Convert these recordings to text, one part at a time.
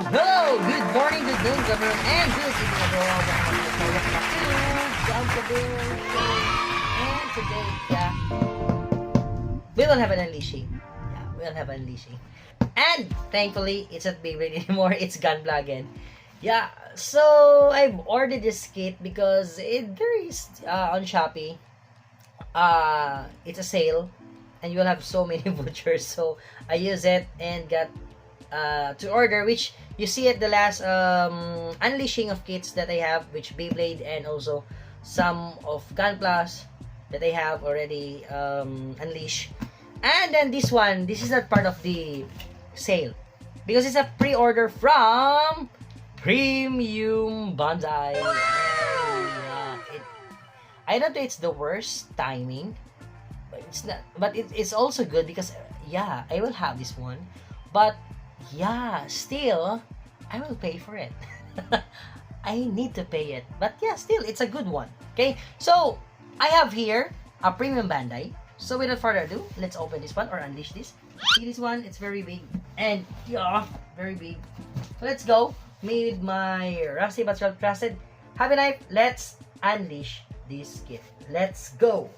Hello, good morning, good noon, good afternoon, and good evening, everyone. Welcome back to Jump Show. And today, we will have an unleashing. Yeah, we'll have an unleashing. And thankfully, it's not Beyblade anymore. It's Gunpla again. Yeah, so I've ordered this kit because there is on Shopee. It's a sale, and you will have so many vouchers. So I use it and got to order, which you see at the last unleashing of kits that I have, which Beyblade and also some of Gunplas that I have already unleashed. And then this one, this is not part of the sale because it's a pre-order from Premium Bandai. I don't know, it's the worst timing, but it's not. But it's also good because I will have this one, but still, I will pay for it. I need to pay it. But still, it's a good one. Okay, so I have here a Premium Bandai. So without further ado, let's open this one or unleash this. See this one? It's very big. And very big. So let's go. Me with my Rusty but trusted Hobby Knife. Let's unleash this kit. Let's go.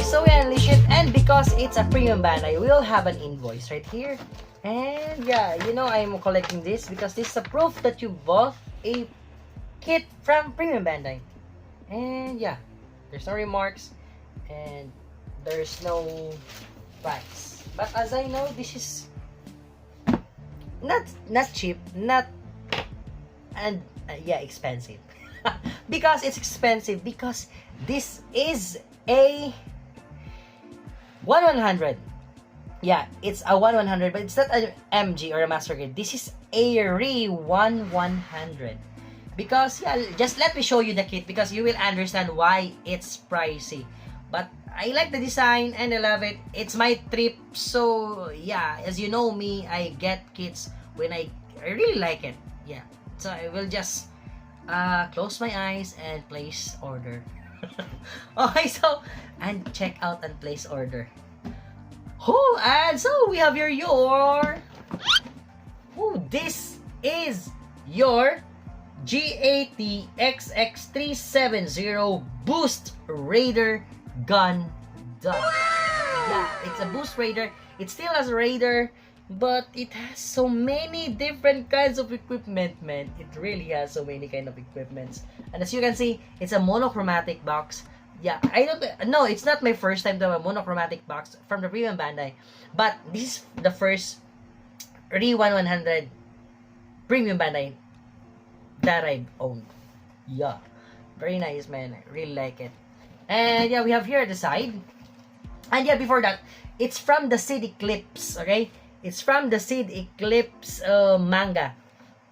So we unleash it, and because it's a Premium Bandai, we'll have an invoice right here. And I'm collecting this because this is a proof that you bought a kit from Premium Bandai. And there's no remarks and there's no price. But as I know, this is not cheap, expensive. Because it's expensive because this is a 1/100. It's a 1/100, but it's not an MG or a Master Grade. This is a Re 1/100. Because just let me show you the kit because you will understand why it's pricey. But I like the design and I love it. It's my trip. So as you know me, I get kits when I really like it. So I will just close my eyes and place order. Okay, so and check out and place order. And so we have here this is your GATXX370 Boost Raider Gun Dog. It's a Boost Raider. It still has a Raider, but it has so many different kinds of equipment, man. It really has so many kind of equipments. And as you can see, it's a monochromatic box. It's not my first time to have a monochromatic box from the Premium Bandai. But this is the first Re 1/100 Premium Bandai that I've owned. Very nice, man. I really like it. And we have here at the side. And before that, it's from the Seed Eclipse, okay? It's from the Seed Eclipse manga.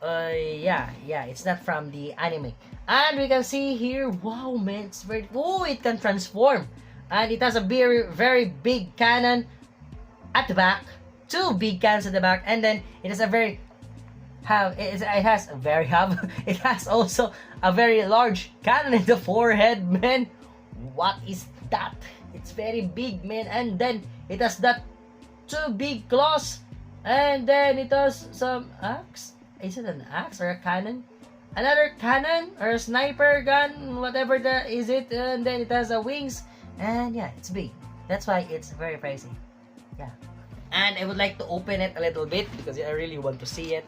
It's not from the anime. And we can see here, wow, man, it's very, it can transform. And it has a very, very big cannon at the back. Two big cannons at the back. And then it has it has also a very large cannon in the forehead, man. What is that? It's very big, man. And then it has that two big claws. And then it has some axe. Is it an axe or a cannon? Another cannon or a sniper gun, whatever that is it. And then it has a wings. And it's big. That's why it's very pricey. And I would like to open it a little bit because I really want to see it.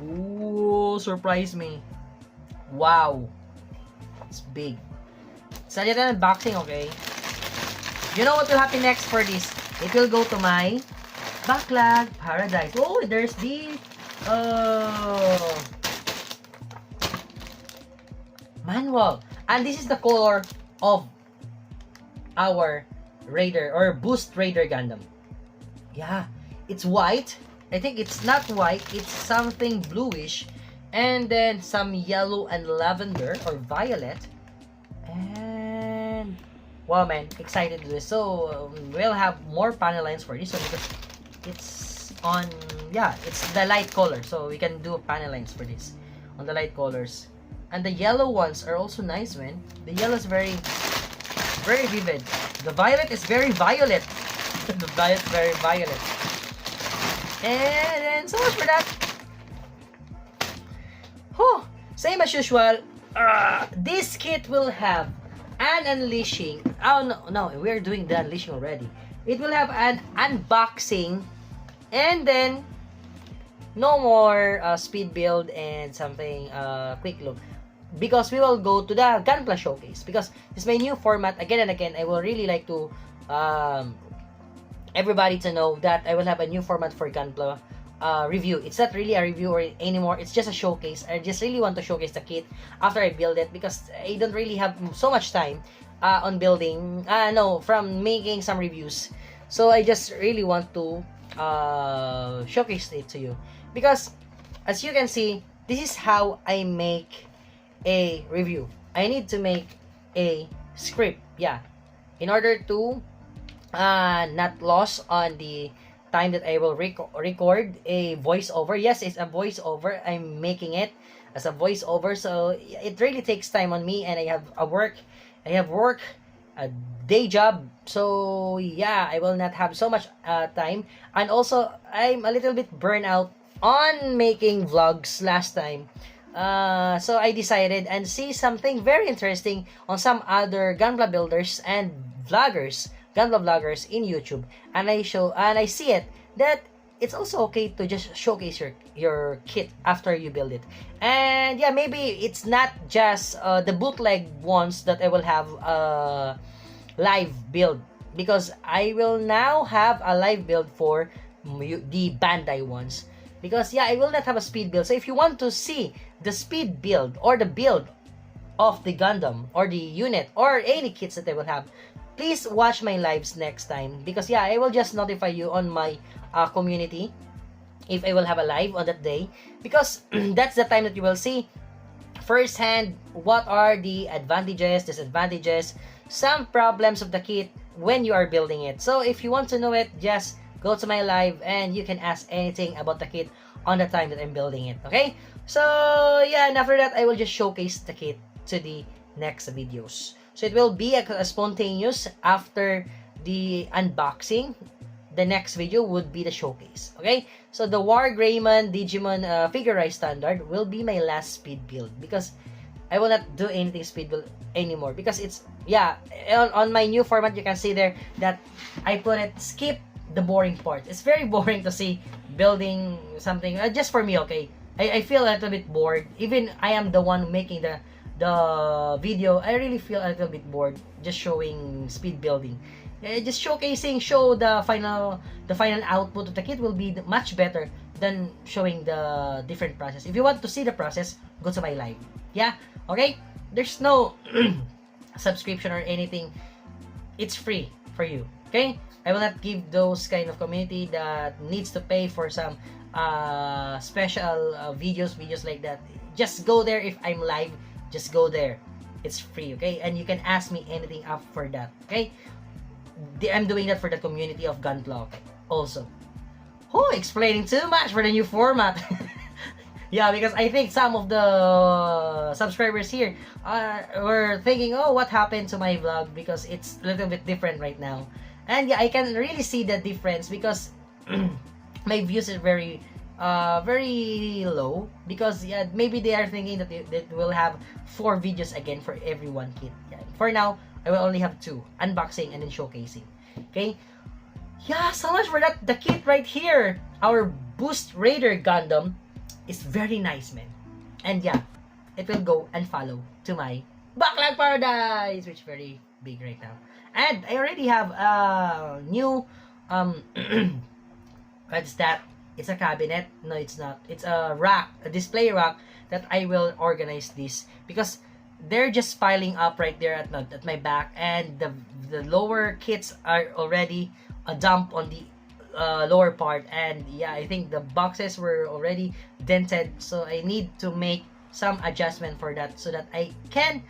Ooh, surprise me. Wow. It's big. So yun ang unboxing, okay? You know what will happen next for this? It will go to my backlog paradise. Oh, there's the manual. And this is the color of our Raider or Boost Raider Gundam. It's white. I think it's not white. It's something bluish. And then some yellow and lavender or violet. And wow, man, excited to do this. So we'll have more panel lines for this one because it's on, it's the light color. So we can do panel lines for this on the light colors. And the yellow ones are also nice, man. The yellow is very, very vivid. The violet is very violet. The violet is very violet. And so much for that. Whew. Same as usual. This kit will have an unleashing. Oh no, we are doing the unleashing already. It will have an unboxing, and then no more speed build and something quick look, because we will go to the Gunpla showcase, because it's my new format. Again and again, I will really like to everybody to know that I will have a new format for Gunpla review. It's not really a review or anymore, it's just a showcase. I just really want to showcase the kit after I build it, because I don't really have so much time on building, from making some reviews. So I just really want to showcase it to you, because as you can see, this is how I make a review. I need to make a script, in order to not loss on the time that I will record a voiceover. Yes, it's a voiceover. I'm making it as a voiceover, so it really takes time on me, and I have work, a day job. So I will not have so much time, and also I'm a little bit burnt out on making vlogs last time. So I decided and see something very interesting on some other Gunpla builders and vloggers, Gunpla vloggers in YouTube, and I see it that it's also okay to just showcase your kit after you build it. And maybe it's not just the bootleg ones that I will have live build, because I will now have a live build for the Bandai ones, because I will not have a speed build. So if you want to see the speed build or the build of the Gundam or the unit or any kits that I will have, please watch my lives next time, because I will just notify you on my community if I will have a live on that day, because that's the time that you will see firsthand what are the advantages, disadvantages, some problems of the kit when you are building it. So if you want to know it, just go to my live and you can ask anything about the kit on the time that I'm building it. Okay, so and after that I will just showcase the kit to the next videos. So it will be a spontaneous after the unboxing. The next video would be the showcase. Okay, so the War Greymon Digimon Figure-rise Standard will be my last speed build, because I will not do anything speed build anymore, because it's on my new format. You can see there that I put it skip the boring part. It's very boring to see building something just for me. Okay, I feel a little bit bored. Even I am the one making the video, I really feel a little bit bored just showing speed building. Just showcasing, show the final output of the kit will be much better than showing the different process. If you want to see the process, go to my live. Okay, there's no subscription or anything. It's free for you. Okay, I will not give those kind of community that needs to pay for some special videos like that. Just go there. If I'm live, just go there. It's free, okay? And you can ask me anything up for that, okay? I'm doing that for the community of Gunpla, okay? Also. Explaining too much for the new format. Because I think some of the subscribers here were thinking, what happened to my vlog? Because it's a little bit different right now. And I can really see the difference, because my views are very low, because maybe they are thinking that they will have 4 videos again for every one kit. For now, I will only have 2, unboxing and then showcasing. Okay, so much for that. The kit right here, our Boost Raider Gundam, is very nice, man. And it will go and follow to my Backlog Paradise, which is very big right now. And I already have a new what's that? It's a cabinet. No, it's not. It's a rack, a display rack that I will organize this, because they're just piling up right there at my back, and the lower kits are already a dump on the lower part, and I think the boxes were already dented, so I need to make some adjustment for that, so that I can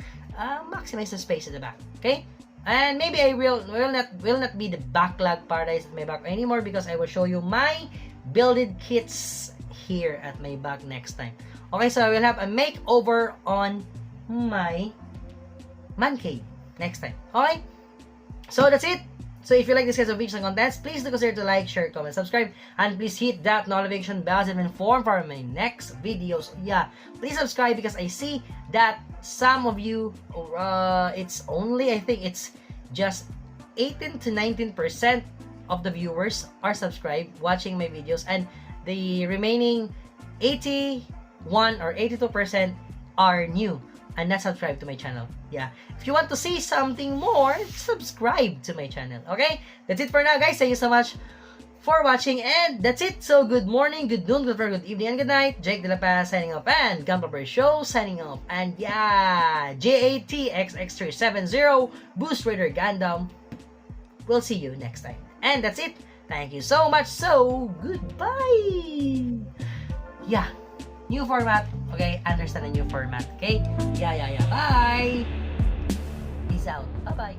maximize the space at the back. Okay, and maybe I will not be the Backlog Paradise at my back anymore, because I will show you my builded kits here at my back next time. Okay, so I will have a makeover on my man cave next time. Okay? So that's it. So if you like this kind of videos and contents, please do consider to like, share, comment, subscribe, and please hit that notification bell to be informed for my next videos. Yeah, please subscribe because I see that some of you, it's only, I think it's just 18 to 19% of the viewers are subscribed watching my videos, and the remaining 81 or 82% are new and not subscribed to my channel. Yeah. If you want to see something more, subscribe to my channel. Okay? That's it for now, guys. Thank you so much for watching, and that's it. So, good morning, good noon, good afternoon, good evening, and good night. Jake De La Paz signing off, and Gunpowder Show signing off. And yeah, JATXX370 Boost Raider Gundam. We'll see you next time. And that's it. Thank you so much. So, goodbye. Yeah. New format, okay? Understand the new format, okay? Yeah. Bye! Peace out. Bye-bye.